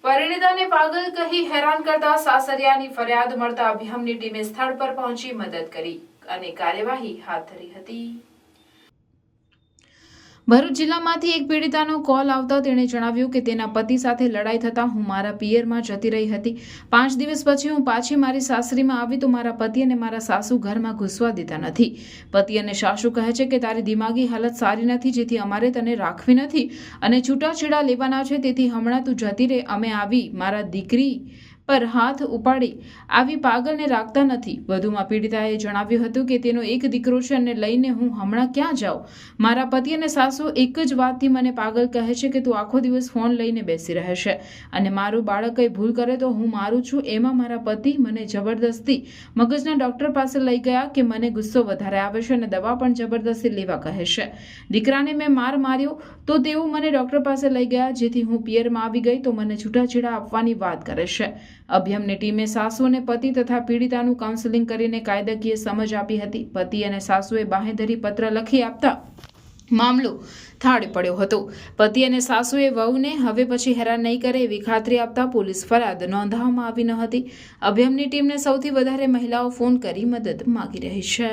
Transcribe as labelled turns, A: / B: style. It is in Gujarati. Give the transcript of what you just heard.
A: પરિણીતાને પાગલ કહી હેરાન કરતા સાસરિયાની ફરિયાદ મળતા અભિયમની ટીમે સ્થળ પર પહોંચી મદદ કરી અને કાર્યવાહી હાથ ધરી હતી। ભરૂચ જિલ્લામાંથી એક પીડિતાનો કોલ આવતા તેણે જણાવ્યું કે તેના પતિ સાથે લડાઈ થતા હું મારા પિયરમાં જતી રહી હતી। 5 દિવસ પછી હું પાછી મારી સાસરીમાં આવી તો મારા પતિ અને મારા સાસુ ઘરમાં ઘૂસવા દેતા નથી। પતિ અને સાસુ કહે છે કે તારી દિમાગી હાલત સારી નથી, જેથી અમારે તને રાખવી નથી અને છૂટાછેડા લેવાના છે, તેથી હમણાં તું જતી રહે। અમે આવી મારા દીકરી પર હાથ ઉપાડી આવી પાગલને રાખતા નથી। વધુમાં પીડિતાએ જણાવ્યું હતું કે તેનો એક દીકરો છે અને લઈને હું હમણાં ક્યાં જાઉં। મારા પતિ અને સાસુ એક જ વાતથી મને પાગલ કહે છે કે તું આખો દિવસ ફોન લઈને બેસી રહે છે અને મારું બાળક કંઈ ભૂલ કરે તો હું મારું છું। એમાં મારા પતિ મને જબરદસ્તી મગજના ડોક્ટર પાસે લઈ ગયા કે મને ગુસ્સો વધારે આવે છે અને દવા પણ જબરદસ્તી લેવા કહે છે। દીકરાને મેં માર માર્યો તો તેઓ મને ડોક્ટર પાસે લઈ ગયા, જેથી હું પિયરમાં આવી ગઈ તો મને છૂટાછેડા આપવાની વાત કરે છે। અભિયમની ટીમે સાસુ અને પતિ તથા પીડિતાનું કાઉન્સેલિંગ કરીને કાયદાકીય સમજ આપી હતી। પતિ અને સાસુએ બાંહેધરી પત્ર લખી આપતા મામલો થાળે પડ્યો હતો। પતિ અને સાસુએ વહુને હવે પછી હેરાન નહીં કરે એવી ખાતરી આપતા પોલીસ ફરિયાદ નોંધવામાં આવી ન હતી। અભિયમની ટીમને સૌથી વધારે મહિલાઓ ફોન કરી મદદ માંગી રહી છે।